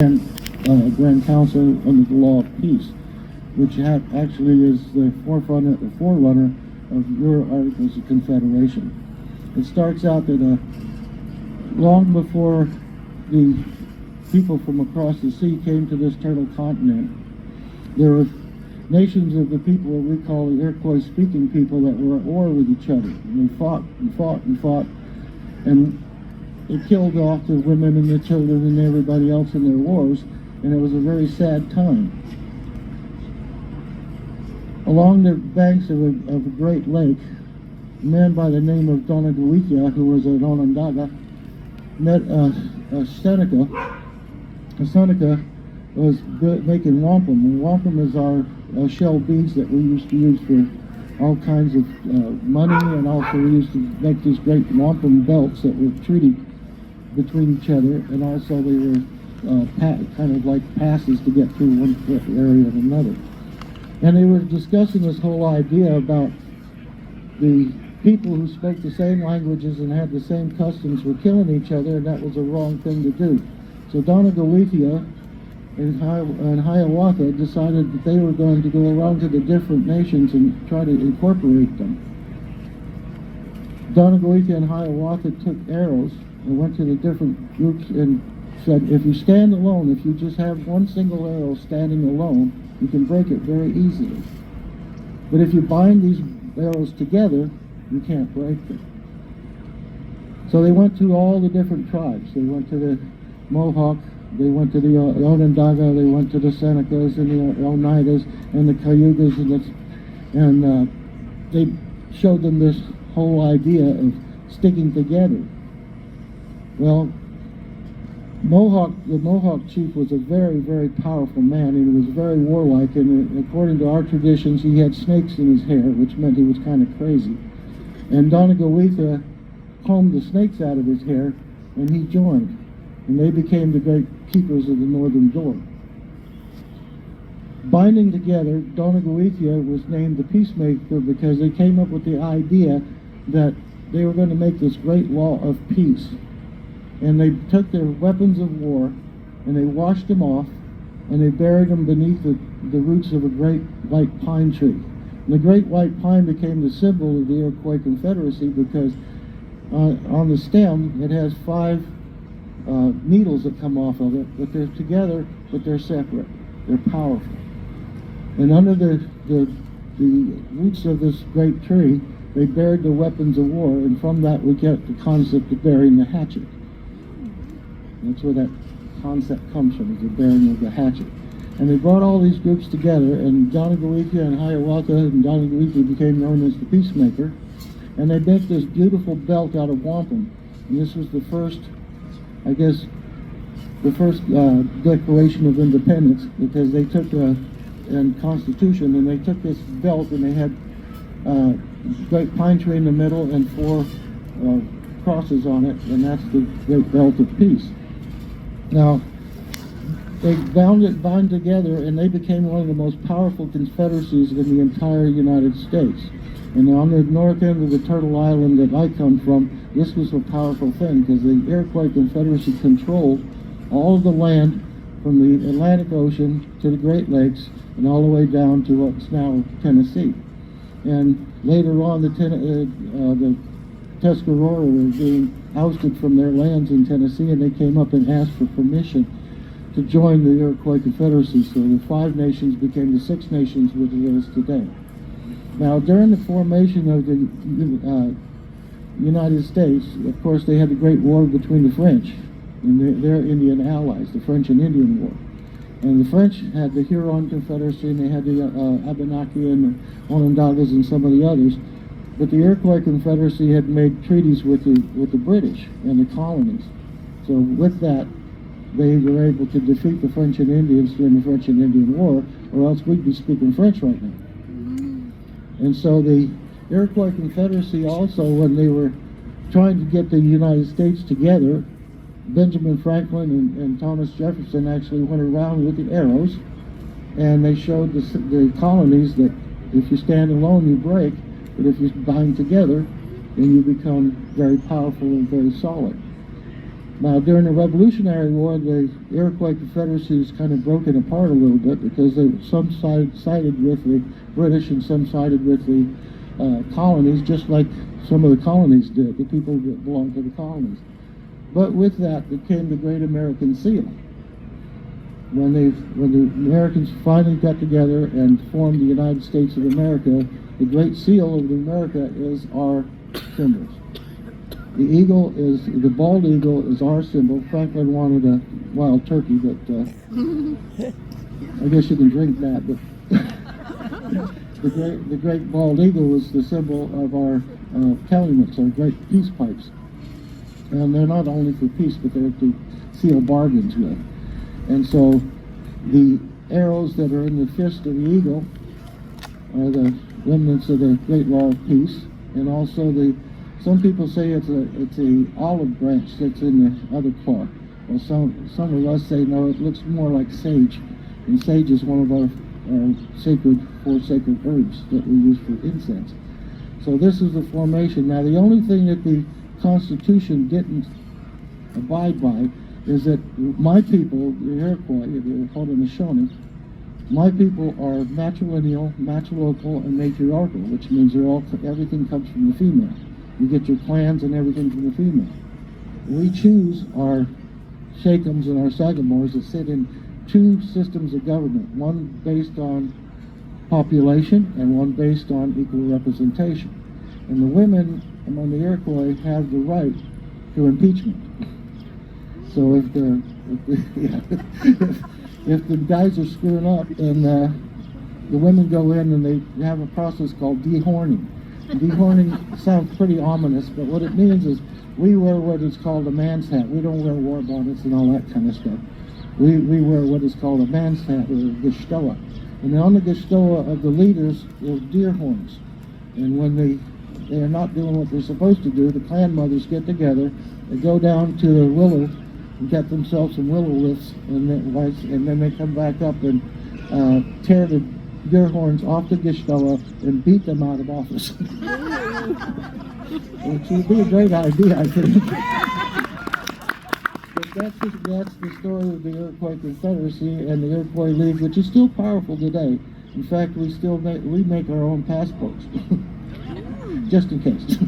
and Grand Council under the Law of Peace, which actually is the forerunner of your Articles of Confederation. It starts out that long before the people from across the sea came to this turtle continent, there were nations of the people that we call the Iroquois-speaking people that were at war with each other. And they fought and fought and fought, and it killed off the women and the children and everybody else in their wars, and it was a very sad time. Along the banks of a great lake, a man by the name of Donegalithia, who was an Onondaga, met a Seneca. A Seneca was making wampum, and wampum is our shell beads that we used to use for all kinds of money, and also we used to make these great wampum belts that were treated between each other, and also they were kind of like passes to get through one area and another. And they were discussing this whole idea about the people who spoke the same languages and had the same customs were killing each other, and that was a wrong thing to do. So Donegalithia and Hiawatha decided that they were going to go around to the different nations and try to incorporate them. Donegalithia and Hiawatha took arrows and went to the different groups and said, if you stand alone, if you just have one single arrow standing alone, you can break it very easily. But if you bind these arrows together, you can't break them. So they went to all the different tribes. They went to the Mohawk, they went to the Onondaga, they went to the Senecas and the Oneidas and the Cayugas, and they showed them this whole idea of sticking together. Well, the Mohawk chief was a very, very powerful man, and he was very warlike, and according to our traditions, he had snakes in his hair, which meant he was kind of crazy. And Donegalithia combed the snakes out of his hair, and he joined, and they became the great keepers of the northern door. Binding together, Donegalithia was named the peacemaker because they came up with the idea that they were going to make this great law of peace. And they took their weapons of war and they washed them off and they buried them beneath the roots of a great white pine tree. And the great white pine became the symbol of the Iroquois Confederacy because on the stem it has 5 needles that come off of it, but they're together, but they're separate. They're powerful. And under the roots of this great tree, they buried the weapons of war, and from that we get the concept of burying the hatchet. That's where that concept comes from, is the burying of the hatchet. And they brought all these groups together, and Donegalithia and Hiawatha and Donegalithia became known as the Peacemaker, and they built this beautiful belt out of wampum. And this was the first, I guess, the first Declaration of Independence, because they took and Constitution, and they took this belt and they had great pine tree in the middle and 4 crosses on it, and that's the great belt of peace. Now, they bind together, and they became one of the most powerful confederacies in the entire United States. And on the north end of the Turtle Island that I come from, this was a powerful thing because the Iroquois Confederacy controlled all of the land from the Atlantic Ocean to the Great Lakes and all the way down to what's now Tennessee. And later on, the Tuscarora were being ousted from their lands in Tennessee, and they came up and asked for permission to join the Iroquois Confederacy. So the 5 nations became the 6 nations which it is today. Now, during the formation of the United States, of course, they had the Great War between the French and their Indian allies, the French and Indian War. And the French had the Huron Confederacy, and they had the Abenaki and the Onondagas and some of the others. But the Iroquois Confederacy had made treaties with the British and the colonies. So with that, they were able to defeat the French and Indians during the French and Indian War, or else we'd be speaking French right now. And so the Iroquois Confederacy also, when they were trying to get the United States together, Benjamin Franklin and Thomas Jefferson actually went around with the arrows, and they showed the colonies that if you stand alone, you break, but if you bind together, then you become very powerful and very solid. Now, during the Revolutionary War, the Iroquois Confederacy is kind of broken apart a little bit because some sided with the British and some sided with the colonies, just like some of the colonies did, the people that belonged to the colonies. But with that came the Great American Seal. When the Americans finally got together and formed the United States of America, the Great Seal of America is our symbols. The bald eagle is our symbol. Franklin wanted a wild turkey, but I guess you can drink that. But the great bald eagle is the symbol of our calumets, our great peace pipes. And they're not only for peace, but they're to seal bargains with. And so the arrows that are in the fist of the eagle are the remnants of the Great Law of Peace, and also some people say it's a olive branch that's in the other claw. Well, some of us say no, it looks more like sage, and sage is one of our four sacred herbs that we use for incense. So this is the formation. Now, the only thing that the Constitution didn't abide by is that my people, the Iroquois, the Haudenosaunee, my people are matrilineal, matrilocal, and matriarchal, which means everything comes from the female. You get your clans and everything from the female. We choose our Shakems and our Sagamores to sit in two systems of government, one based on population and one based on equal representation. And the women among the Iroquois have the right to impeachment. So if the guys are screwing up, and the women go in and they have a process called dehorning. Dehorning sounds pretty ominous, but what it means is we wear what is called a man's hat. We don't wear war bonnets and all that kind of stuff. We wear what is called a man's hat, or a gashtoa. And on the gashtoa of the leaders is deer horns. And when they are not doing what they're supposed to do, the clan mothers get together, they go down to the willow and get themselves some willow lifts, and then they come back up and tear the deer horns off the gashtoa and beat them out of office. Which would be a great idea, I think. But that's the story of the Iroquois Confederacy and the Iroquois League, which is still powerful today. In fact, we make our own passports, just in case.